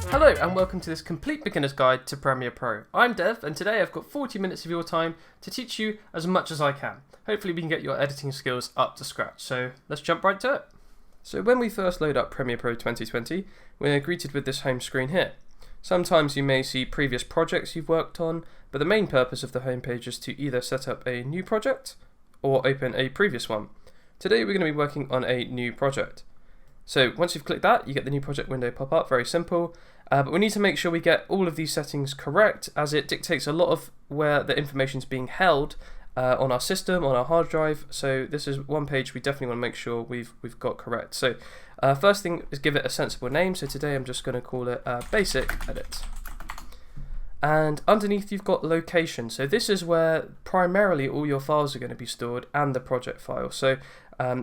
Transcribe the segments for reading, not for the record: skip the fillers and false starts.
Hello and welcome to this complete beginner's guide to Premiere Pro. I'm Dev and today I've got 40 minutes of your time to teach you as much as I can. Hopefully we can get your editing skills up to scratch, so let's jump right to it. So when we first load up Premiere Pro 2020, we're greeted with this home screen here. Sometimes you may see previous projects you've worked on, but the main purpose of the home page is to either set up a new project or open a previous one. Today we're going to be working on a new project. So once you've clicked that, you get the new project window pop up, very simple. But we need to make sure we get all of these settings correct, as it dictates a lot of where the information is being held on our system, on our hard drive. So this is one page we definitely want to make sure we've got correct. So first thing is give it a sensible name. So today I'm just going to call it Basic Edit. And underneath you've got location. So this is where primarily all your files are going to be stored and the project file. So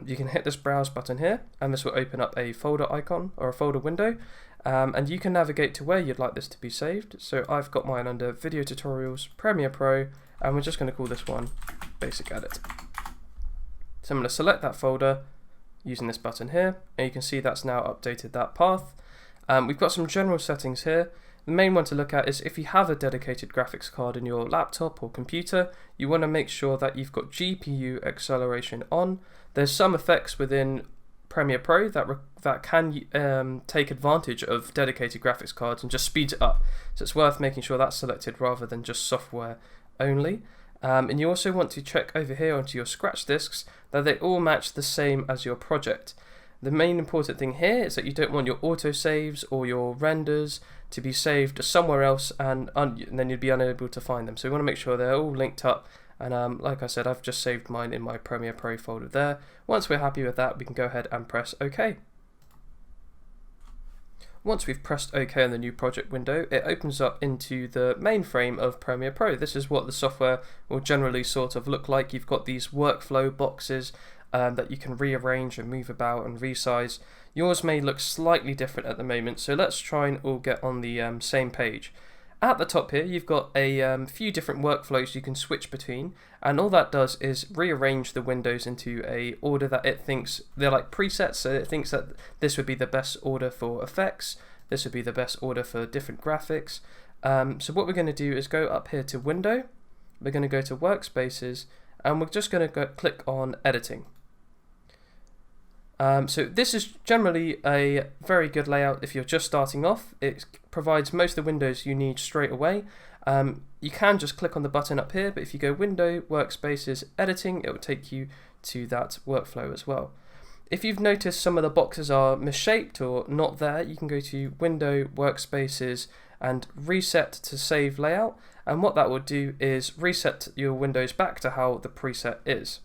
you can hit this browse button here and this will open up a folder icon or a folder window. And you can navigate to where you'd like this to be saved. So I've got mine under Video Tutorials, Premiere Pro, and we're just going to call this one Basic Edit. So I'm going to select that folder using this button here, and you can see that's now updated that path. We've got some general settings here. The main one to look at is if you have a dedicated graphics card in your laptop or computer, you want to make sure that you've got GPU acceleration on. There's some effects within Premiere Pro that can take advantage of dedicated graphics cards and just speeds it up. So it's worth making sure that's selected rather than just software only. And you also want to check over here onto your scratch disks that they all match the same as your project. The main important thing here is that you don't want your autosaves or your renders to be saved somewhere else and then you'd be unable to find them. So we want to make sure they're all linked up. And like I said, I've just saved mine in my Premiere Pro folder there. Once we're happy with that, we can go ahead and press OK. Once we've pressed OK in the new project window, it opens up into the mainframe of Premiere Pro. This is what the software will generally sort of look like. You've got these workflow boxes that you can rearrange and move about and resize. Yours may look slightly different at the moment, so let's try and all get on the same page. At the top here, you've got a few different workflows you can switch between, and all that does is rearrange the windows into a order that it thinks they're like presets, so it thinks that this would be the best order for effects, this would be the best order for different graphics. So what we're going to do is go up here to Window, we're going to go to Workspaces, and we're just going to click on Editing. So this is generally a very good layout if you're just starting off. It provides most of the windows you need straight away. You can just click on the button up here, but if you go Window, Workspaces, Editing, it will take you to that workflow as well. If you've noticed some of the boxes are misshaped or not there, you can go to Window, Workspaces, and Reset to save layout. And what that will do is reset your windows back to how the preset is.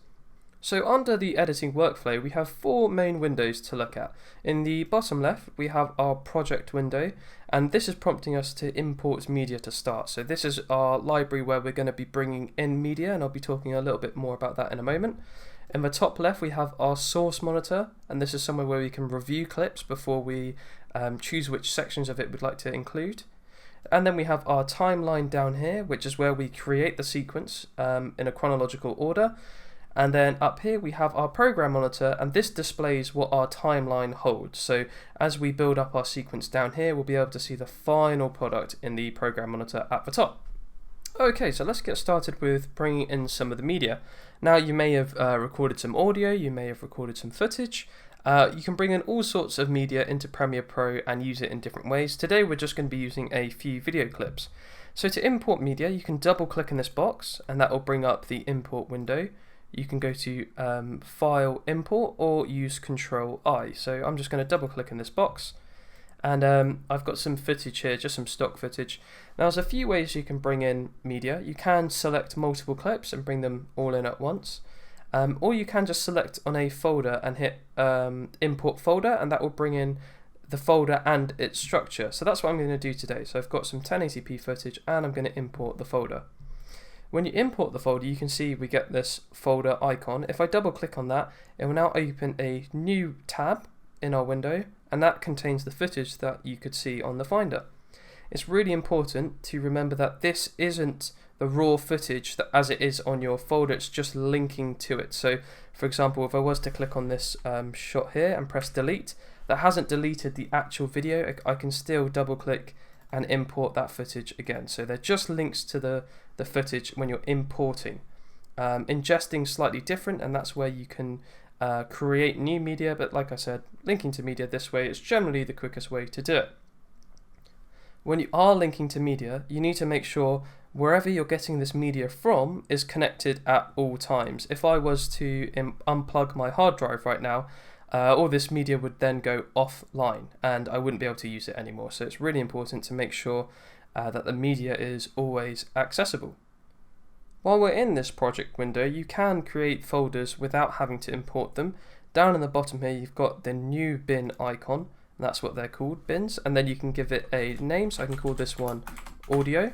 So under the editing workflow, we have four main windows to look at. In the bottom left, we have our project window, and this is prompting us to import media to start. So this is our library where we're going to be bringing in media, and I'll be talking a little bit more about that in a moment. In the top left, we have our source monitor, and this is somewhere where we can review clips before we choose which sections of it we'd like to include. And then we have our timeline down here, which is where we create the sequence in a chronological order. And then up here we have our program monitor, and this displays what our timeline holds. So as we build up our sequence down here, we'll be able to see the final product in the program monitor at the top. Okay, so let's get started with bringing in some of the media. Now you may have recorded some audio, you may have recorded some footage. You can bring in all sorts of media into Premiere Pro and use it in different ways. Today we're just going to be using a few video clips. So to import media, you can double click in this box and that will bring up the import window. You can go to File, Import, or use Control-I. So I'm just going to double click in this box, and I've got some footage here, just some stock footage. Now there's a few ways you can bring in media. You can select multiple clips and bring them all in at once, or you can just select on a folder and hit Import Folder, and that will bring in the folder and its structure. So that's what I'm going to do today. So I've got some 1080p footage, and I'm going to import the folder. When you import the folder, you can see we get this folder icon. If I double click on that, it will now open a new tab in our window, and that contains the footage that you could see on the Finder. It's really important to remember that this isn't the raw footage that as it is on your folder, it's just linking to it. So for example, if I was to click on this shot here and press delete, that hasn't deleted the actual video, I can still double click and import that footage again. So they're just links to the footage when you're importing. Ingesting slightly different, and that's where you can create new media, but like I said, linking to media this way is generally the quickest way to do it. When you are linking to media, you need to make sure wherever you're getting this media from is connected at all times. If I was to unplug my hard drive right now, all this media would then go offline and I wouldn't be able to use it anymore. So it's really important to make sure that the media is always accessible. While we're in this project window, you can create folders without having to import them. Down in the bottom here, you've got the new bin icon. That's what they're called, bins, and then you can give it a name. So I can call this one audio,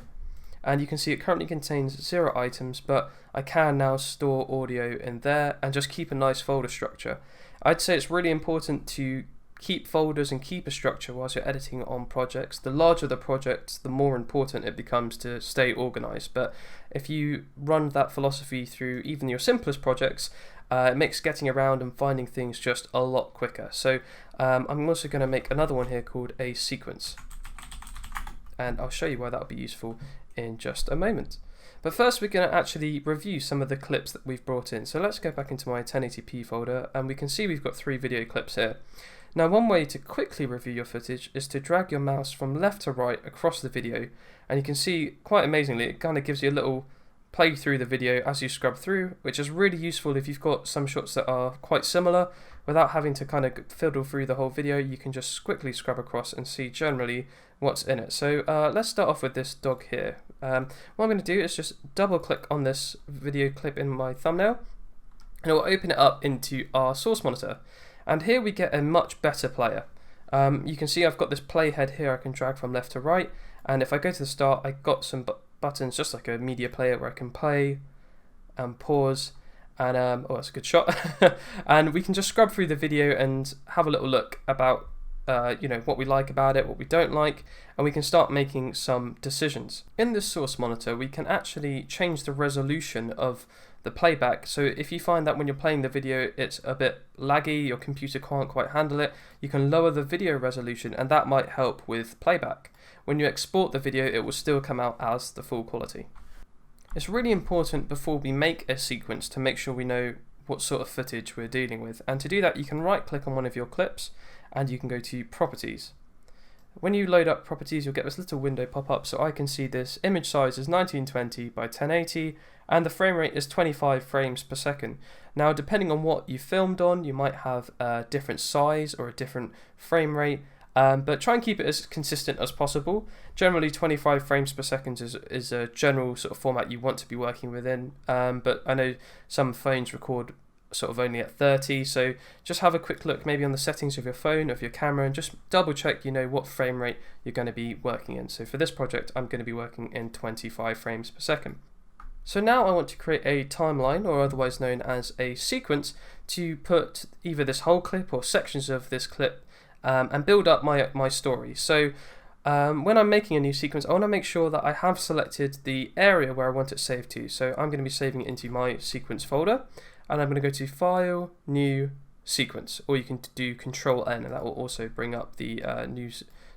and you can see it currently contains 0 items, but I can now store audio in there and just keep a nice folder structure. I'd say it's really important to keep folders and keep a structure whilst you're editing on projects. The larger the projects, the more important it becomes to stay organized. But if you run that philosophy through even your simplest projects, it makes getting around and finding things just a lot quicker. So I'm also going to make another one here called a sequence, and I'll show you why that'll be useful in just a moment. But first we're going to actually review some of the clips that we've brought in. So let's go back into my 1080p folder, and we can see we've got 3 video clips here. Now, one way to quickly review your footage is to drag your mouse from left to right across the video, and you can see quite amazingly it kind of gives you a little play through the video as you scrub through, which is really useful if you've got some shots that are quite similar. Without having to kind of fiddle through the whole video, you can just quickly scrub across and see generally what's in it. So let's start off with this dog here. What I'm going to do is just double click on this video clip in my thumbnail, and it will open it up into our source monitor. And here we get a much better player. You can see I've got this playhead here I can drag from left to right, and if I go to the start, I've got some buttons just like a media player where I can play and pause, and oh, that's a good shot. And we can just scrub through the video and have a little look about you know, what we like about it, what we don't like, and we can start making some decisions. In this source monitor, we can actually change the resolution of the playback. So if you find that when you're playing the video it's a bit laggy, your computer can't quite handle it, you can lower the video resolution, and that might help with playback. When you export the video, it will still come out as the full quality. It's really important before we make a sequence to make sure we know what sort of footage we're dealing with, and to do that you can right click on one of your clips and you can go to properties. When you load up properties, you'll get this little window pop up. So I can see this image size is 1920 by 1080 and the frame rate is 25 frames per second. Now, depending on what you filmed on, you might have a different size or a different frame rate, but try and keep it as consistent as possible. Generally 25 frames per second is a general sort of format you want to be working within, but I know some phones record sort of only at 30, so just have a quick look maybe on the settings of your phone, of your camera, and just double check you know what frame rate you're going to be working in. So for this project I'm going to be working in 25 frames per second. So now I want to create a timeline, or otherwise known as a sequence, to put either this whole clip or sections of this clip and build up my story. So when I'm making a new sequence, I want to make sure that I have selected the area where I want it saved to. So I'm going to be saving it into my sequence folder, and I'm going to go to File, New, Sequence, or you can do Control-N, and that will also bring up the new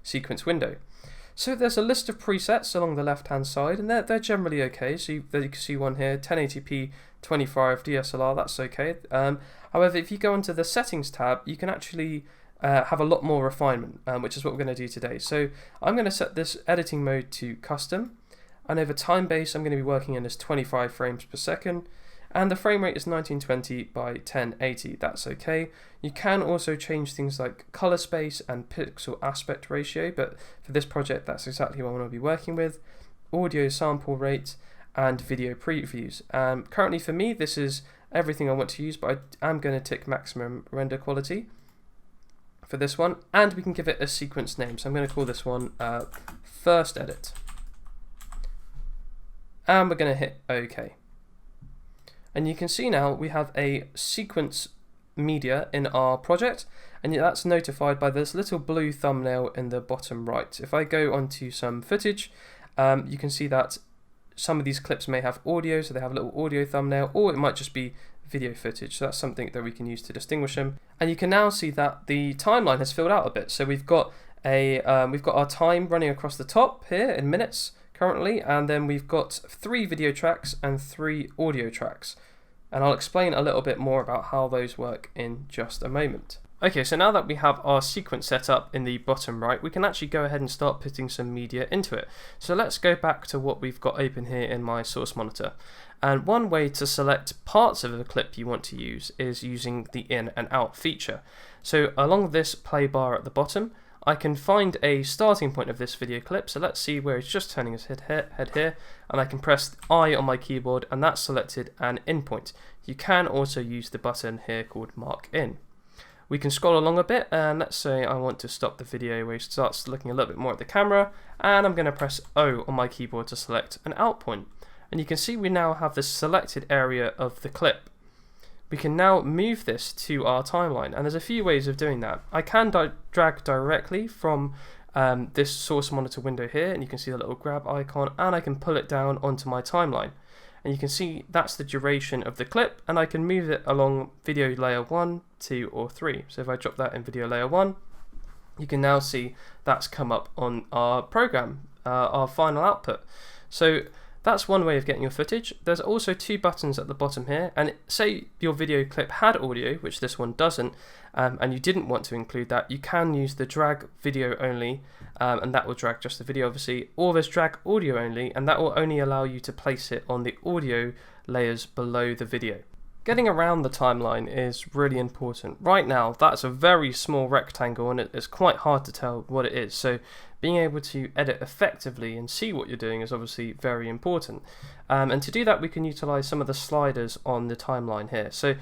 sequence window. So there's a list of presets along the left-hand side, and they're generally okay. So you can see one here, 1080p 25 DSLR, that's okay. However, if you go onto the Settings tab, you can actually have a lot more refinement, which is what we're going to do today. So I'm going to set this editing mode to Custom, and over time base I'm going to be working in as 25 frames per second. And the frame rate is 1920 by 1080, that's okay. You can also change things like color space and pixel aspect ratio, but for this project that's exactly what I want to be working with. Audio sample rate and video previews. Currently for me this is everything I want to use, but I am going to tick maximum render quality for this one, and we can give it a sequence name. So I'm going to call this one First Edit. And we're going to hit OK. And you can see now we have a sequence media in our project, and that's notified by this little blue thumbnail in the bottom right. If I go onto some footage, you can see that some of these clips may have audio, so they have a little audio thumbnail, or it might just be video footage. So that's something that we can use to distinguish them. And you can now see that the timeline has filled out a bit. So we've got our time running across the top here in minutes currently, and then we've got 3 video tracks and 3 audio tracks. And I'll explain a little bit more about how those work in just a moment. Okay, so now that we have our sequence set up in the bottom right, we can actually go ahead and start putting some media into it. So let's go back to what we've got open here in my source monitor. And one way to select parts of a clip you want to use is using the in and out feature. So along this play bar at the bottom, I can find a starting point of this video clip. So let's see where he's just turning his head here, and I can press I on my keyboard, and that's selected an in point. You can also use the button here called Mark In. We can scroll along a bit, and let's say I want to stop the video where he starts looking a little bit more at the camera, and I'm going to press O on my keyboard to select an out point. And you can see we now have the selected area of the clip. We can now move this to our timeline, and there's a few ways of doing that. I can drag directly from this source monitor window here, and you can see the little grab icon, and I can pull it down onto my timeline. And you can see that's the duration of the clip, and I can move it along video layer 1, 2, or 3. So if I drop that in video layer 1, you can now see that's come up on our program, our final output. So that's one way of getting your footage. There's also 2 buttons at the bottom here, and say your video clip had audio, which this one doesn't, and you didn't want to include that, you can use the drag video only, and that will drag just the video obviously, or there's drag audio only, and that will only allow you to place it on the audio layers below the video. Getting around the timeline is really important. Right now, that's a very small rectangle, and it's quite hard to tell what it is. So being able to edit effectively and see what you're doing is obviously very important. And to do that, we can utilize some of the sliders on the timeline here. So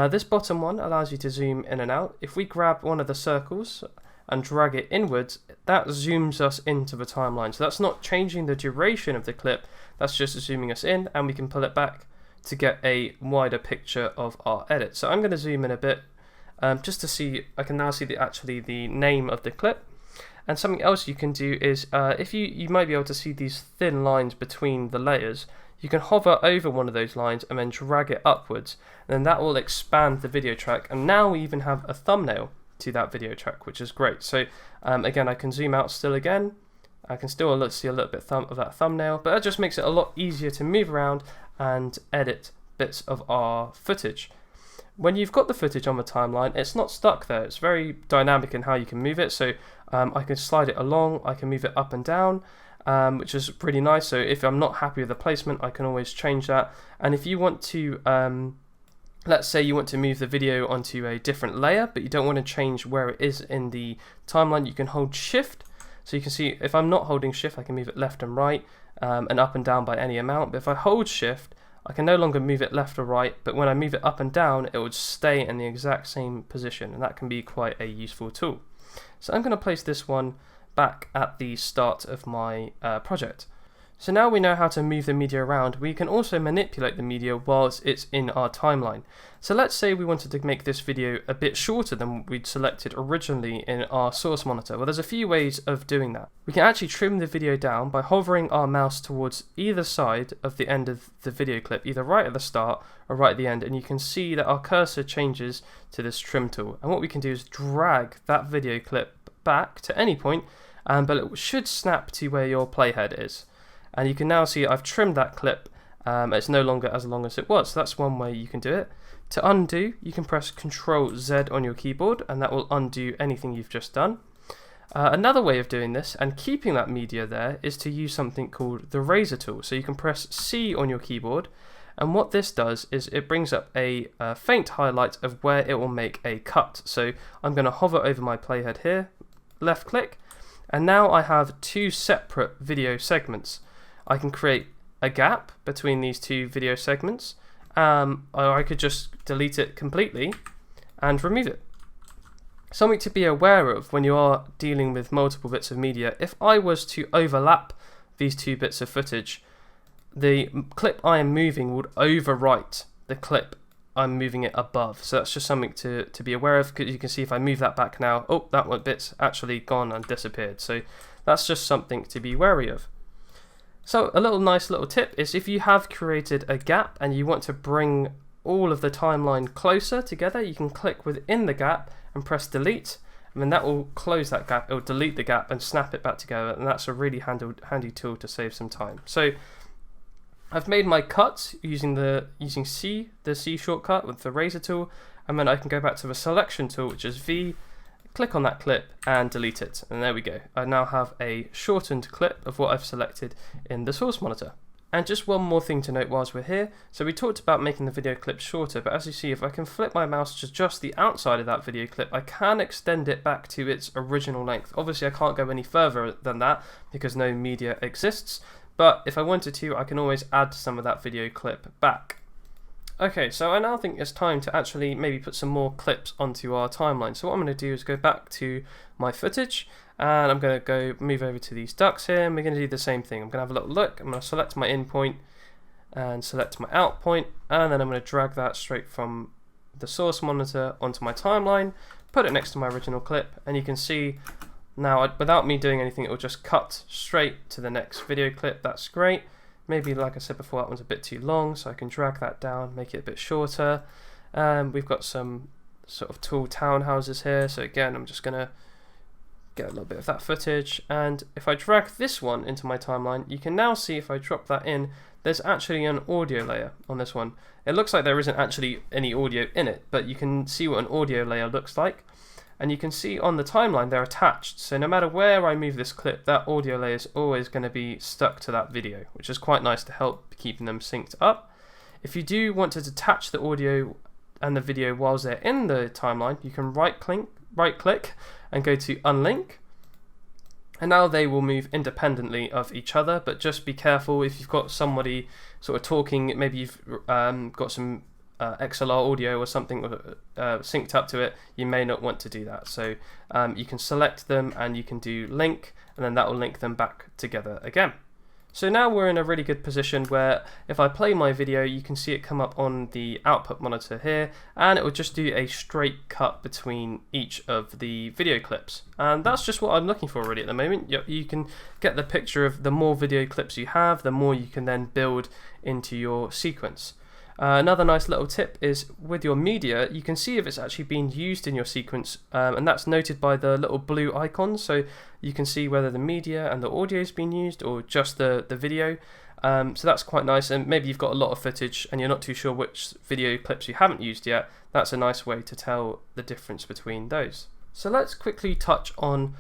this bottom one allows you to zoom in and out. If we grab one of the circles and drag it inwards, that zooms us into the timeline. So that's not changing the duration of the clip, that's just zooming us in, and we can pull it back to get a wider picture of our edit. So I'm going to zoom in a bit just to see. I can now see the name of the clip. And something else you can do is if you might be able to see these thin lines between the layers, you can hover over one of those lines and then drag it upwards, and then that will expand the video track, and now we even have a thumbnail to that video track, which is great. So again, I can zoom out still again. I can still see a little bit of that thumbnail, but that just makes it a lot easier to move around and edit bits of our footage. When you've got the footage on the timeline, it's not stuck there. It's very dynamic in how you can move it. So I can slide it along, I can move it up and down, which is pretty nice. So if I'm not happy with the placement, I can always change that. And if you want to, let's say you want to move the video onto a different layer, but you don't want to change where it is in the timeline, you can hold Shift. So you can see if I'm not holding Shift, I can move it left and right and up and down by any amount. But if I hold Shift, I can no longer move it left or right, but when I move it up and down, it would stay in the exact same position, and that can be quite a useful tool. So I'm going to place this one back at the start of my project. So now we know how to move the media around, we can also manipulate the media whilst it's in our timeline. So let's say we wanted to make this video a bit shorter than we'd selected originally in our source monitor. Well, there's a few ways of doing that. We can actually trim the video down by hovering our mouse towards either side of the end of the video clip, either right at the start or right at the end, and you can see that our cursor changes to this trim tool. And what we can do is drag that video clip back to any point, but it should snap to where your playhead is. And you can now see I've trimmed that clip. It's no longer as long as it was. So that's one way you can do it. To undo, you can press Ctrl Z on your keyboard, and that will undo anything you've just done. Another way of doing this and keeping that media there is to use something called the razor tool. So you can press C on your keyboard, and what this does is it brings up a faint highlight of where it will make a cut. So I'm going to hover over my playhead here, left click, and now I have 2 separate video segments. I can create a gap between these 2 video segments, or I could just delete it completely and remove it. Something to be aware of when you are dealing with multiple bits of media: if I was to overlap these 2 bits of footage, the clip I am moving would overwrite the clip I'm moving it above. So that's just something to be aware of, because you can see if I move that back now, oh, that one bit's actually gone and disappeared. So that's just something to be wary of. So a nice little tip is if you have created a gap and you want to bring all of the timeline closer together, you can click within the gap and press delete, and then that will close that gap, it will delete the gap and snap it back together, and that's a really handy tool to save some time. So I've made my cuts using the C shortcut with the razor tool, and then I can go back to the selection tool, which is V, click on that clip and delete it, and there we go. I now have a shortened clip of what I've selected in the source monitor. And just one more thing to note whilst we're here. So we talked about making the video clip shorter, but as you see, if I can flip my mouse to just the outside of that video clip, I can extend it back to its original length. Obviously I can't go any further than that because no media exists, but if I wanted to, I can always add some of that video clip back. Okay, so I now think it's time to actually maybe put some more clips onto our timeline. So what I'm going to do is go back to my footage, and I'm going to move over to these ducks here, and we're going to do the same thing. I'm going to have a little look. I'm going to select my in point and select my out point, and then I'm going to drag that straight from the source monitor onto my timeline, put it next to my original clip, and you can see now without me doing anything, it will just cut straight to the next video clip. That's great. Maybe, like I said before, that one's a bit too long, so I can drag that down, make it a bit shorter. We've got some sort of tall townhouses here, so again, I'm just going to get a little bit of that footage, and if I drag this one into my timeline, you can now see if I drop that in, there's actually an audio layer on this one. It looks like there isn't actually any audio in it, but you can see what an audio layer looks like. And you can see on the timeline they're attached, so no matter where I move this clip, that audio layer is always going to be stuck to that video, which is quite nice to help keeping them synced up. If you do want to detach the audio and the video whilst they're in the timeline, you can right click and go to unlink, and now they will move independently of each other, but just be careful if you've got somebody sort of talking, maybe you've got some XLR audio or something synced up to it, you may not want to do that. So you can select them and you can do link, and then that will link them back together again. So now we're in a really good position where if I play my video, you can see it come up on the output monitor here, and it will just do a straight cut between each of the video clips. And that's just what I'm looking for really at the moment. You can get the picture of the more video clips you have, the more you can then build into your sequence. Another nice little tip is with your media, you can see if it's actually being used in your sequence, and that's noted by the little blue icons, so you can see whether the media and the audio is being used or just the video. So that's quite nice, and maybe you've got a lot of footage and you're not too sure which video clips you haven't used yet. That's a nice way to tell the difference between those. So let's quickly touch on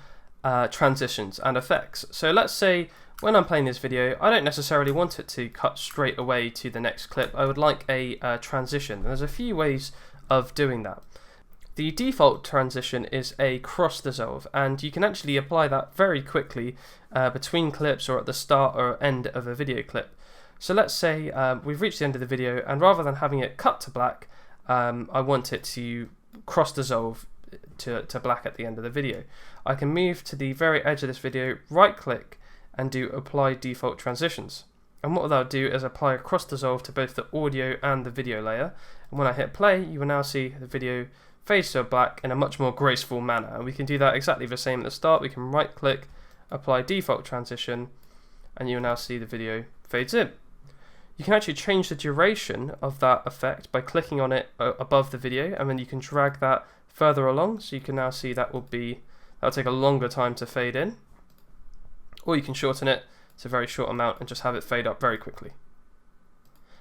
transitions and effects. So let's say when I'm playing this video, I don't necessarily want it to cut straight away to the next clip. I would like a transition. And there's a few ways of doing that. The default transition is a cross dissolve, and you can actually apply that very quickly between clips or at the start or end of a video clip. So let's say we've reached the end of the video, and rather than having it cut to black, I want it to cross dissolve to black at the end of the video. I can move to the very edge of this video, right click, and do apply default transitions. And what that'll do is apply a cross dissolve to both the audio and the video layer. And when I hit play, you will now see the video fades to black in a much more graceful manner. And we can do that exactly the same at the start. We can right click, apply default transition, and you'll now see the video fades in. You can actually change the duration of that effect by clicking on it above the video, and then you can drag that further along, so you can now see that'll take a longer time to fade in. Or you can shorten it to a very short amount and just have it fade up very quickly.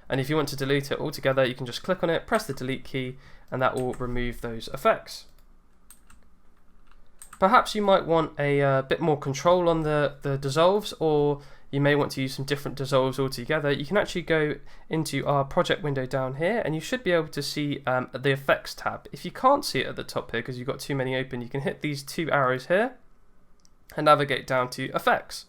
And if you want to delete it altogether, you can just click on it, press the delete key, and that will remove those effects. Perhaps you might want a bit more control on the dissolves, or you may want to use some different dissolves altogether. You can actually go into our project window down here, and you should be able to see the effects tab. If you can't see it at the top here because you've got too many open, you can hit these two arrows here and navigate down to effects.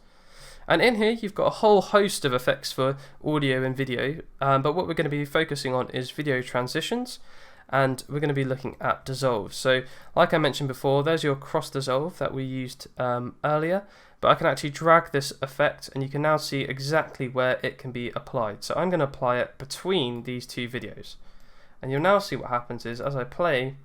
And in here you've got a whole host of effects for audio and video, but what we're going to be focusing on is video transitions, and we're going to be looking at dissolves. So like I mentioned before, there's your cross dissolve that we used earlier, but I can actually drag this effect and you can now see exactly where it can be applied. So I'm going to apply it between these two videos, and you'll now see what happens is as I play,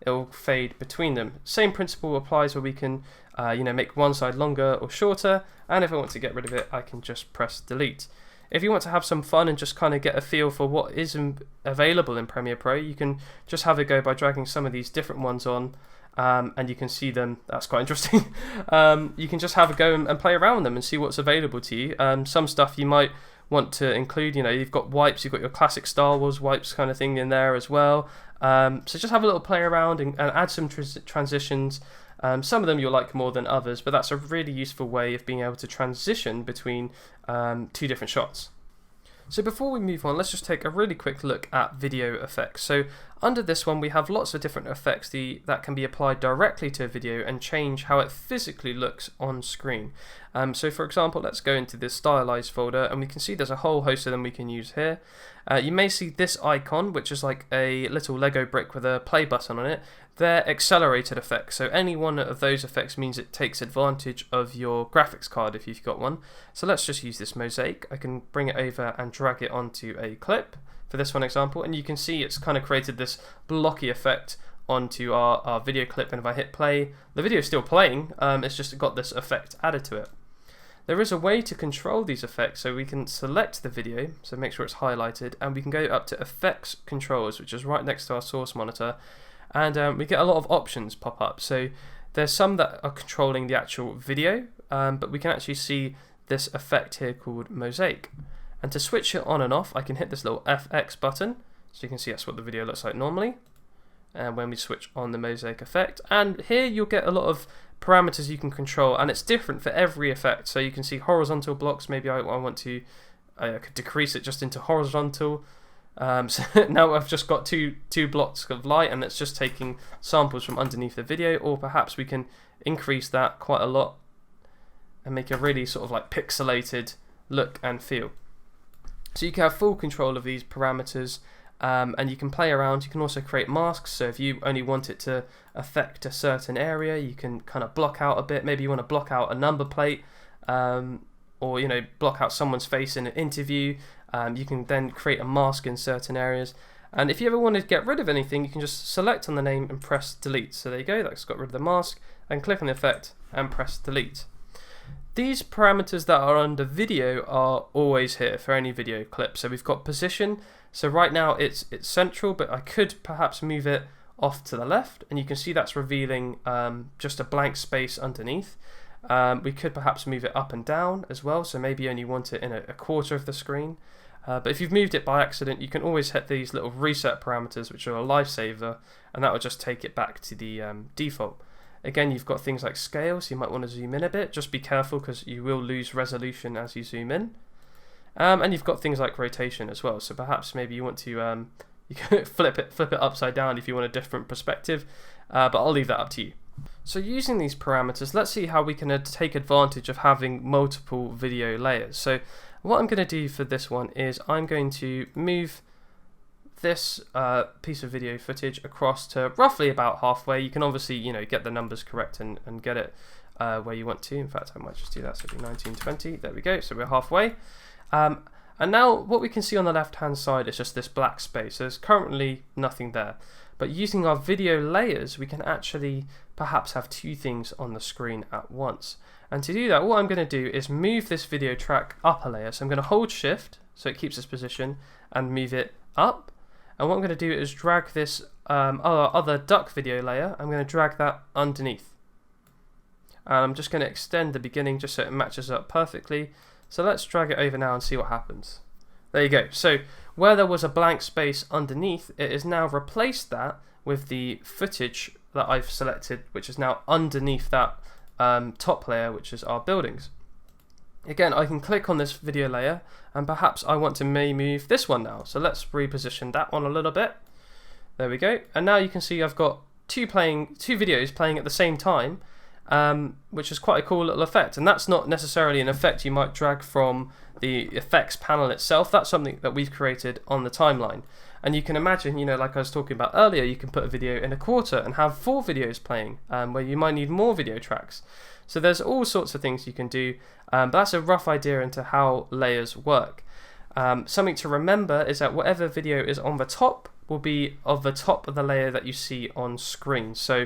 it'll fade between them. Same principle applies where we can make one side longer or shorter, and if I want to get rid of it, I can just press delete. If you want to have some fun and just kind of get a feel for what is available in Premiere Pro, you can just have a go by dragging some of these different ones on, and you can see them. That's quite interesting. You can just have a go and play around with them and see what's available to you. Some stuff you might want to include, you've got wipes, you've got your classic Star Wars wipes kind of thing in there as well. So just have a little play around and add some transitions. Some of them you'll like more than others, but that's a really useful way of being able to transition between two different shots. So before we move on, let's just take a really quick look at video effects. So under this one, we have lots of different effects that can be applied directly to a video and change how it physically looks on screen. So for example, let's go into this stylized folder, and we can see there's a whole host of them we can use here. You may see this icon, which is like a little Lego brick with a play button on it. They're accelerated effects, so any one of those effects means it takes advantage of your graphics card if you've got one. So let's just use this mosaic. I can bring it over and drag it onto a clip for this one example, and you can see it's kind of created this blocky effect onto our video clip, and if I hit play, the video is still playing, it's just got this effect added to it. There is a way to control these effects, so we can select the video, so make sure it's highlighted, and we can go up to Effects Controls, which is right next to our source monitor, and we get a lot of options pop up. So there's some that are controlling the actual video, but we can actually see this effect here called mosaic. And to switch it on and off, I can hit this little FX button, so you can see that's what the video looks like normally. And when we switch on the mosaic effect, and here you'll get a lot of parameters you can control, and it's different for every effect. So you can see horizontal blocks. Maybe I want to, I could decrease it just into horizontal. So now I've just got two blocks of light, and it's just taking samples from underneath the video. Or perhaps we can increase that quite a lot and make a really sort of like pixelated look and feel. So you can have full control of these parameters. And you can play around. You can also create masks, so if you only want it to affect a certain area, you can kind of block out a bit. Maybe you want to block out a number plate, or block out someone's face in an interview. You can then create a mask in certain areas. And if you ever want to get rid of anything, you can just select on the name and press delete. So there you go, that's got rid of the mask, and click on the effect and press delete. These parameters that are under video are always here for any video clip. So we've got position. So right now it's central, but I could perhaps move it off to the left, and you can see that's revealing just a blank space underneath. We could perhaps move it up and down as well, so maybe you only want it in a quarter of the screen. But if you've moved it by accident, you can always hit these little reset parameters, which are a lifesaver, and that will just take it back to the default. Again, you've got things like scale, so you might want to zoom in a bit. Just be careful because you will lose resolution as you zoom in. And you've got things like rotation as well. So perhaps maybe you want to you can flip it upside down if you want a different perspective. But I'll leave that up to you. So using these parameters, let's see how we can take advantage of having multiple video layers. So what I'm going to do for this one is I'm going to move this piece of video footage across to roughly about halfway. You can obviously get the numbers correct and get it where you want to. In fact, I might just do that, so it'll be 1920. There we go, so we're halfway. And now what we can see on the left hand side is just this black space. There's currently nothing there, but using our video layers we can actually perhaps have two things on the screen at once. And to do that, what I'm going to do is move this video track up a layer. So I'm going to hold shift so it keeps its position and move it up. And what I'm going to do is drag this other duck video layer. I'm going to drag that underneath. And I'm just going to extend the beginning just so it matches up perfectly. So let's drag it over now and see what happens. There you go. So where there was a blank space underneath, it has now replaced that with the footage that I've selected, which is now underneath that top layer, which is our buildings. Again, I can click on this video layer, and perhaps I want to move this one now. So let's reposition that one a little bit. There we go. And now you can see I've got two videos playing at the same time, which is quite a cool little effect. And that's not necessarily an effect you might drag from the effects panel itself. That's something that we've created on the timeline. And you can imagine, like I was talking about earlier, you can put a video in a quarter and have 4 videos playing, where you might need more video tracks. So there's all sorts of things you can do, but that's a rough idea into how layers work. Something to remember is that whatever video is on the top will be of the top of the layer that you see on screen. So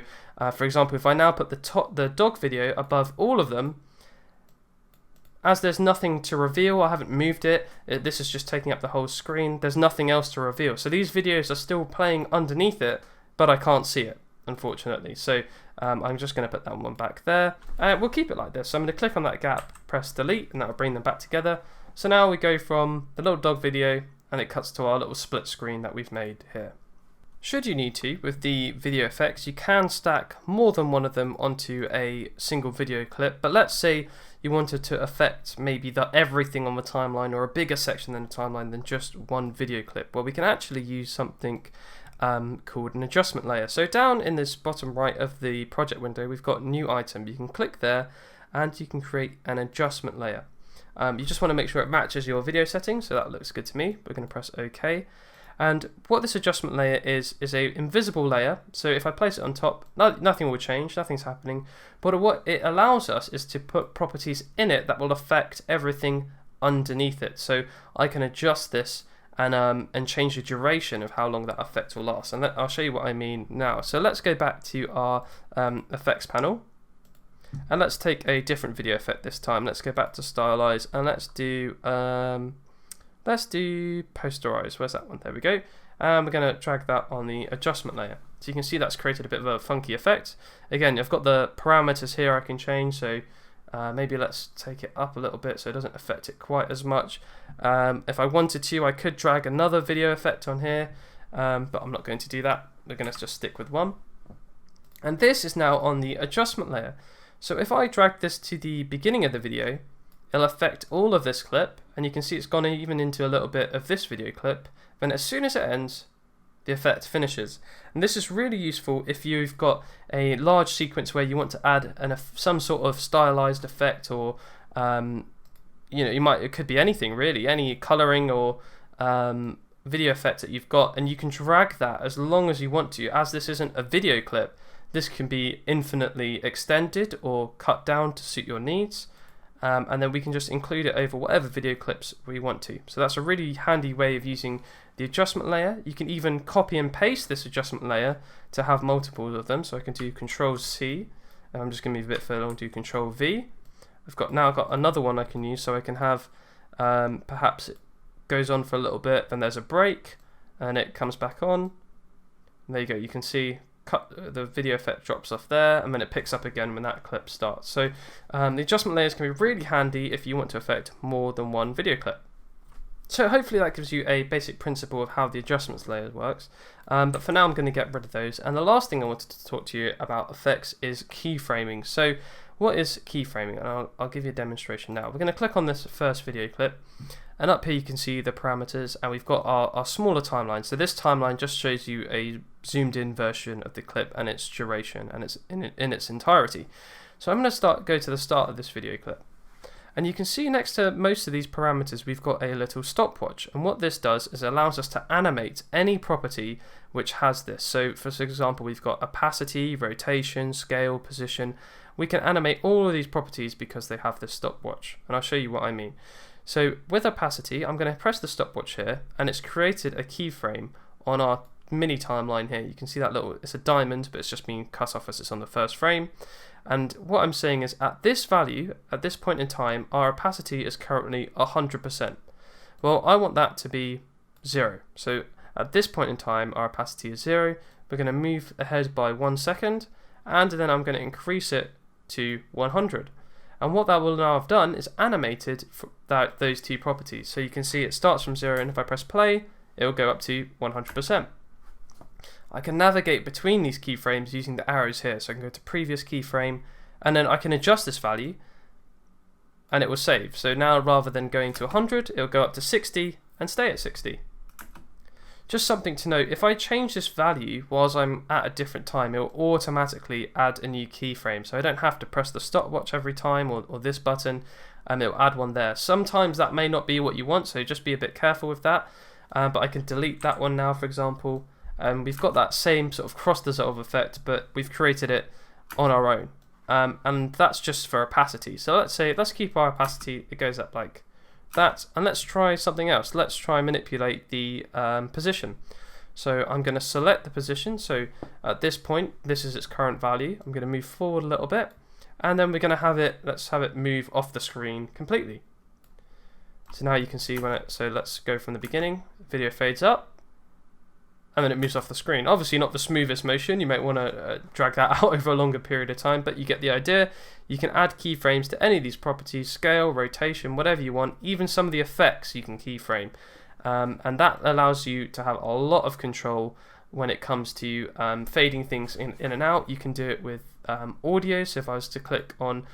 for example, if I now put the dog video above all of them, as there's nothing to reveal, I haven't moved it, this is just taking up the whole screen, there's nothing else to reveal. So these videos are still playing underneath it, but I can't see it, unfortunately. So I'm just going to put that one back there. We'll keep it like this. So I'm going to click on that gap, press delete, and that'll bring them back together. So now we go from the little dog video, and it cuts to our little split screen that we've made here. Should you need to, with the video effects, you can stack more than one of them onto a single video clip, but let's say you wanted to affect maybe everything on the timeline or a bigger section than the timeline than just one video clip. Well, we can actually use something called an adjustment layer. So down in this bottom right of the project window, we've got new item. You can click there and you can create an adjustment layer. You just want to make sure it matches your video settings, so that looks good to me. We're going to press OK. And what this adjustment layer is a invisible layer. So if I place it on top, nothing will change, nothing's happening. But what it allows us is to put properties in it that will affect everything underneath it. So I can adjust this and change the duration of how long that effect will last. And I'll show you what I mean now. So let's go back to our effects panel. And let's take a different video effect this time. Let's go back to stylize and let's do posterize. Where's that one? There we go. And we're going to drag that on the adjustment layer. So you can see that's created a bit of a funky effect. Again, I've got the parameters here I can change. So maybe let's take it up a little bit so it doesn't affect it quite as much. If I wanted to, I could drag another video effect on here, but I'm not going to do that. We're going to just stick with one. And this is now on the adjustment layer. So if I drag this to the beginning of the video, it'll affect all of this clip, and you can see it's gone even into a little bit of this video clip. Then as soon as it ends, the effect finishes. And this is really useful if you've got a large sequence where you want to add some sort of stylized effect, or it could be anything really, any coloring or video effect that you've got, and you can drag that as long as you want to. As this isn't a video clip, this can be infinitely extended or cut down to suit your needs. And then we can just include it over whatever video clips we want to. So that's a really handy way of using the adjustment layer. You can even copy and paste this adjustment layer to have multiple of them. So I can do Control C, and I'm just going to move a bit further along, do Control V. I've now got another one I can use, so I can have perhaps it goes on for a little bit, then there's a break, and it comes back on. And there you go. You can see the video effect drops off there, and then it picks up again when that clip starts. So the adjustment layers can be really handy if you want to affect more than one video clip. So hopefully that gives you a basic principle of how the adjustments layer works. But for now I'm going to get rid of those. And the last thing I wanted to talk to you about effects is keyframing. So what is keyframing? And I'll give you a demonstration now. We're going to click on this first video clip, and up here you can see the parameters, and we've got our smaller timeline. So this timeline just shows you a zoomed in version of the clip and its duration, and it's in its entirety. So I'm going to go to the start of this video clip, and you can see next to most of these parameters we've got a little stopwatch, and what this does is it allows us to animate any property which has this. So for example, we've got opacity, rotation, scale, position. We can animate all of these properties because they have this stopwatch, and I'll show you what I mean. So with opacity, I'm going to press the stopwatch here, and it's created a keyframe on our mini timeline here. You can see that it's a diamond, but it's just being cut off as it's on the first frame. And what I'm saying is at this value, at this point in time, our opacity is currently 100%. Well, I want that to be 0. So at this point in time, our opacity is 0. We're going to move ahead by 1 second, and then I'm going to increase it to 100. And what that will now have done is animated those two properties. So you can see it starts from 0, and if I press play, it will go up to 100%. I can navigate between these keyframes using the arrows here. So I can go to previous keyframe, and then I can adjust this value, and it will save. So now rather than going to 100, it will go up to 60 and stay at 60. Just something to note, if I change this value whilst I'm at a different time, it will automatically add a new keyframe. So I don't have to press the stopwatch every time, or this button, and it will add one there. Sometimes that may not be what you want, so just be a bit careful with that. But I can delete that one now, for example. We've got that same sort of cross dissolve effect, but we've created it on our own. And that's just for opacity. So let's keep our opacity, it goes up like that, and let's try something else. Let's try and manipulate the position. So I'm going to select the position. So at this point, this is its current value. I'm going to move forward a little bit, and then we're going to have it, let's have it move off the screen completely. So now you can see when it, so let's go from the beginning. Video fades up, and then it moves off the screen. Obviously not the smoothest motion, you might want to drag that out over a longer period of time, but you get the idea. You can add keyframes to any of these properties, scale, rotation, whatever you want, even some of the effects you can keyframe. And that allows you to have a lot of control when it comes to fading things in and out. You can do it with audio, so if I was to click on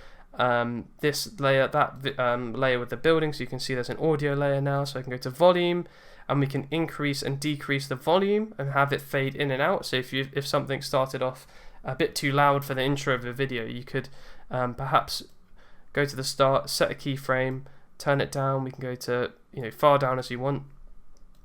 this layer, that layer with the building, so you can see there's an audio layer now, so I can go to volume, and we can increase and decrease the volume and have it fade in and out. So if something started off a bit too loud for the intro of a video, you could perhaps go to the start, set a keyframe, turn it down. We can go to far down as you want,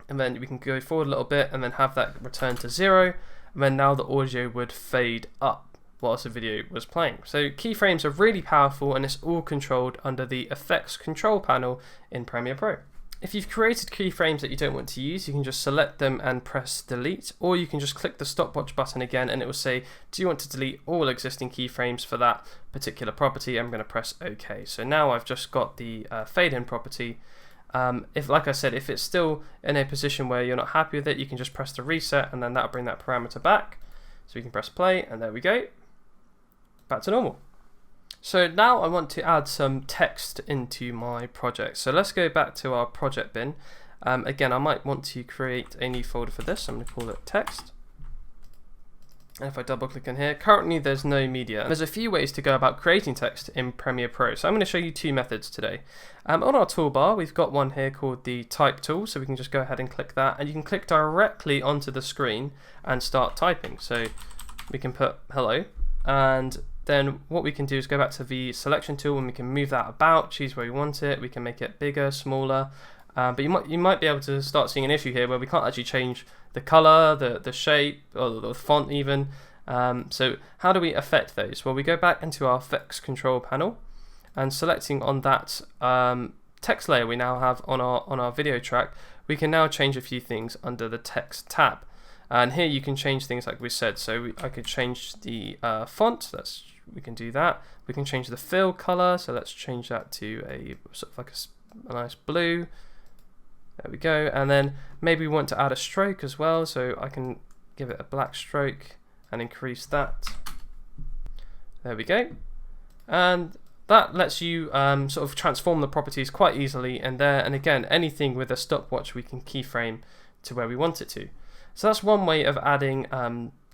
and then we can go forward a little bit and then have that return to 0, and then now the audio would fade up whilst the video was playing. So keyframes are really powerful, and it's all controlled under the effects control panel in Premiere Pro. If you've created keyframes that you don't want to use, you can just select them and press delete, or you can just click the stopwatch button again and it will say, do you want to delete all existing keyframes for that particular property? I'm going to press OK. So now I've just got the fade in property. Like I said, if it's still in a position where you're not happy with it, you can just press the reset, and then that'll bring that parameter back. So we can press play, and there we go, back to normal. So now I want to add some text into my project. So let's go back to our project bin. Again, I might want to create a new folder for this. I'm going to call it text. And if I double click in here, currently there's no media. There's a few ways to go about creating text in Premiere Pro. So I'm going to show you two methods today. On our toolbar, we've got one here called the type tool. So we can just go ahead and click that, and you can click directly onto the screen and start typing. So we can put hello, and then what we can do is go back to the selection tool, and we can move that about, choose where we want it. We can make it bigger, smaller, but you might be able to start seeing an issue here where we can't actually change the color, the shape, or the font even. So how do we affect those? Well, we go back into our effects control panel, and selecting on that text layer we now have on our video track, we can now change a few things under the text tab. And here you can change things like we said. So I could change the font. We can do that. We can change the fill color. So let's change that to a sort of like a nice blue. There we go. And then maybe we want to add a stroke as well. So I can give it a black stroke and increase that. There we go. And that lets you sort of transform the properties quite easily in there. And again, anything with a stopwatch we can keyframe to where we want it to. So that's one way of adding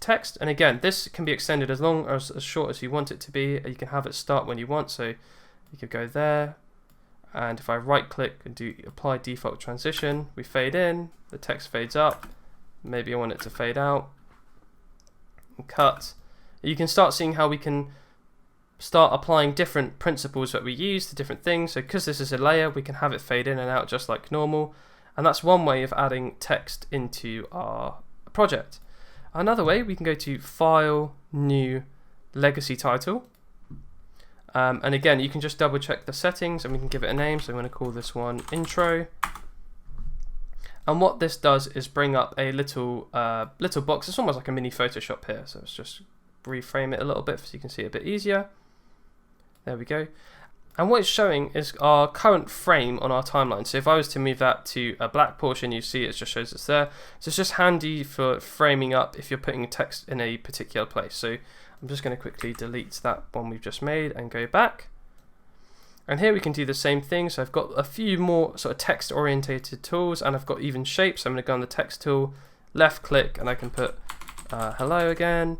text. And again, this can be extended as long or as short as you want it to be. You can have it start when you want. So you could go there. And if I right click and do apply default transition, we fade in, the text fades up. Maybe I want it to fade out. And cut. You can start seeing how we can start applying different principles that we use to different things. So because this is a layer, we can have it fade in and out just like normal. And that's one way of adding text into our project. Another way, we can go to File, New, Legacy Title. And again, you can just double check the settings, and we can give it a name. So I'm going to call this one Intro. And what this does is bring up a little box. It's almost like a mini Photoshop here. So let's just reframe it a little bit so you can see it a bit easier. There we go. And what it's showing is our current frame on our timeline. So if I was to move that to a black portion, you see it just shows it's there. So it's just handy for framing up if you're putting text in a particular place. So I'm just going to quickly delete that one we've just made and go back. And here we can do the same thing. So I've got a few more sort of text orientated tools, and I've got even shapes. So I'm going to go on the text tool, left click, and I can put hello again.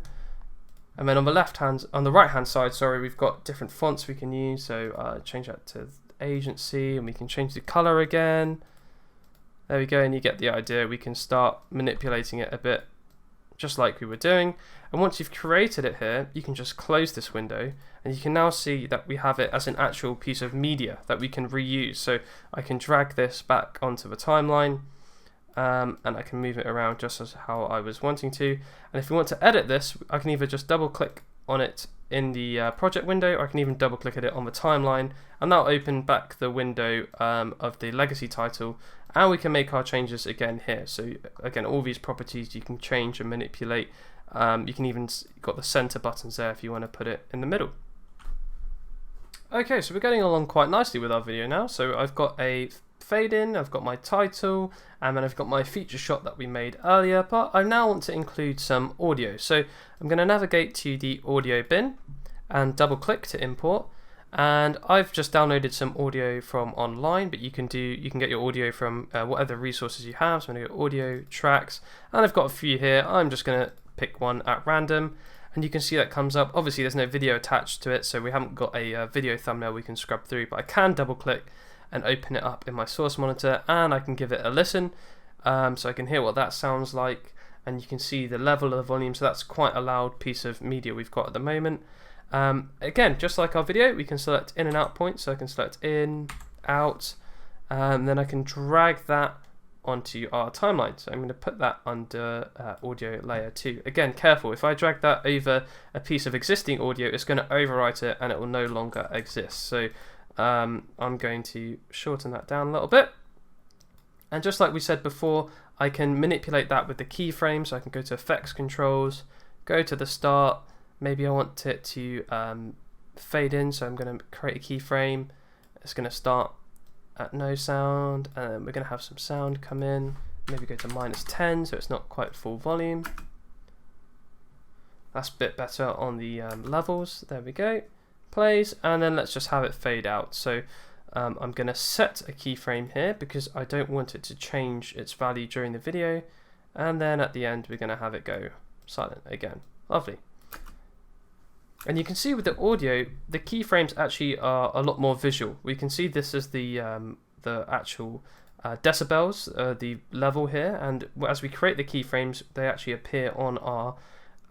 And then on the right hand side, we've got different fonts we can use. So change that to agency, and we can change the color again. There we go, and you get the idea. We can start manipulating it a bit, just like we were doing. And once you've created it here, you can just close this window, and you can now see that we have it as an actual piece of media that we can reuse. So I can drag this back onto the timeline. And I can move it around just as how I was wanting to. And if we want to edit this, I can either just double click on it in the project window, or I can even double click at it on the timeline, and that'll open back the window of the legacy title, and we can make our changes again here. So again, all these properties you can change and manipulate. You can even got the center buttons there if you want to put it in the middle. Okay, so we're getting along quite nicely with our video now. So I've got a fade in, I've got my title, and then I've got my feature shot that we made earlier, but I now want to include some audio. So I'm going to navigate to the audio bin and double click to import. And I've just downloaded some audio from online, but you can get your audio from whatever resources you have. So I'm going to go audio tracks, and I've got a few here. I'm just going to pick one at random, and you can see that comes up. Obviously there's no video attached to it, so we haven't got a video thumbnail we can scrub through, but I can double click and open it up in my source monitor, and I can give it a listen, so I can hear what that sounds like, and you can see the level of the volume. So that's quite a loud piece of media we've got at the moment. Again, just like our video, we can select in and out points, so I can select in, out, and then I can drag that onto our timeline. So I'm going to put that under audio layer 2. Again, careful, if I drag that over a piece of existing audio, it's going to overwrite it and it will no longer exist. So I'm going to shorten that down a little bit. And just like we said before, I can manipulate that with the keyframes. So I can go to effects controls, go to the start. Maybe I want it to fade in, so I'm going to create a keyframe. It's going to start at no sound, and then we're going to have some sound come in. Maybe go to -10, so it's not quite full volume. That's a bit better on the levels. There we go. Plays, and then let's just have it fade out. So I'm going to set a keyframe here because I don't want it to change its value during the video, and then at the end we're going to have it go silent again. Lovely. And you can see with the audio, the keyframes actually are a lot more visual. We can see this as the actual decibels, the level here, and as we create the keyframes, they actually appear on our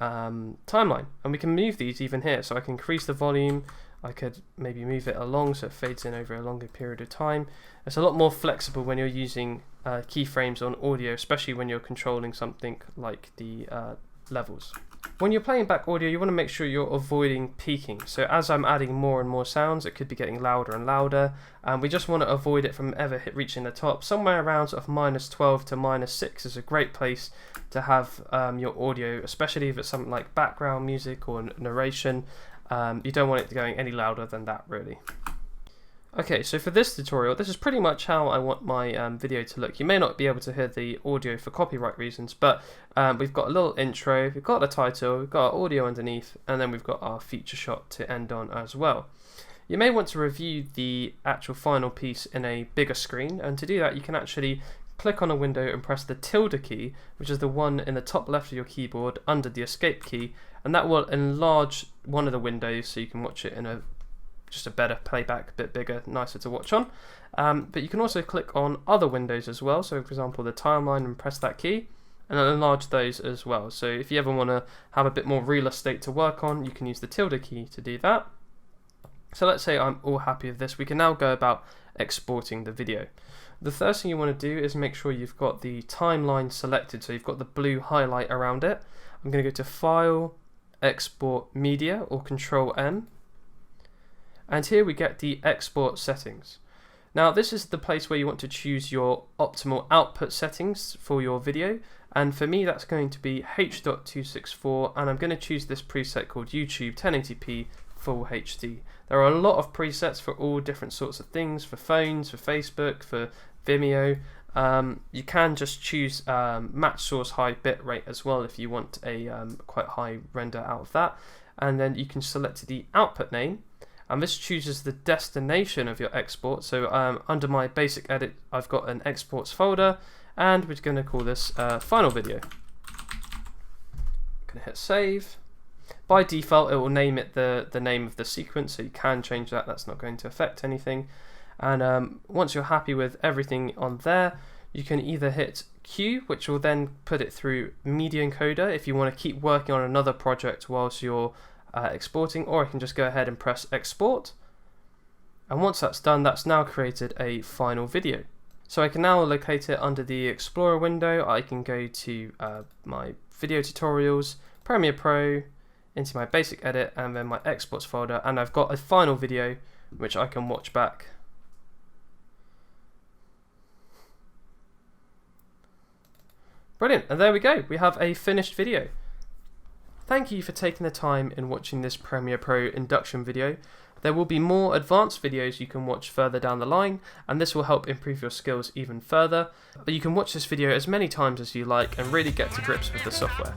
timeline. And we can move these even here. So I can increase the volume, I could maybe move it along so it fades in over a longer period of time. It's a lot more flexible when you're using keyframes on audio, especially when you're controlling something like the levels. When you're playing back audio, you want to make sure you're avoiding peaking. So as I'm adding more and more sounds, it could be getting louder and louder, and we just want to avoid it from ever reaching the top. Somewhere around sort of -12 to -6 is a great place to have your audio, especially if it's something like background music or narration. You don't want it going any louder than that, really. Okay, so for this tutorial, this is pretty much how I want my video to look. You may not be able to hear the audio for copyright reasons, but we've got a little intro, we've got the title, we've got our audio underneath, and then we've got our feature shot to end on as well. You may want to review the actual final piece in a bigger screen, and to do that you can actually click on a window and press the tilde key, which is the one in the top left of your keyboard under the escape key, and that will enlarge one of the windows so you can watch it in just a better playback, a bit bigger, nicer to watch on. But you can also click on other windows as well, so for example the timeline, and press that key and it'll enlarge those as well. So if you ever want to have a bit more real estate to work on, you can use the tilde key to do that. So let's say I'm all happy with this. We can now go about exporting the video. The first thing you want to do is make sure you've got the timeline selected, so you've got the blue highlight around it. I'm going to go to File, Export Media, or Control M. And here we get the export settings. Now this is the place where you want to choose your optimal output settings for your video, and for me that's going to be H.264, and I'm going to choose this preset called YouTube 1080p Full HD. There are a lot of presets for all different sorts of things, for phones, for Facebook, for Vimeo. You can just choose match source high bitrate as well if you want a quite high render out of that, and then you can select the output name. And this chooses the destination of your export. So under my basic edit, I've got an exports folder, and we're going to call this final video. I'm going to hit save. By default, it will name it the name of the sequence, so you can change that. That's not going to affect anything. And once you're happy with everything on there, you can either hit Q, which will then put it through Media Encoder if you want to keep working on another project whilst you're exporting, or I can just go ahead and press export, and once that's done, that's now created a final video. So I can now locate it under the Explorer window. I can go to my video tutorials, Premiere Pro, into my basic edit and then my exports folder, and I've got a final video which I can watch back. Brilliant, and there we go, we have a finished video. Thank you for taking the time in watching this Premiere Pro induction video. There will be more advanced videos you can watch further down the line, and this will help improve your skills even further. But you can watch this video as many times as you like and really get to grips with the software.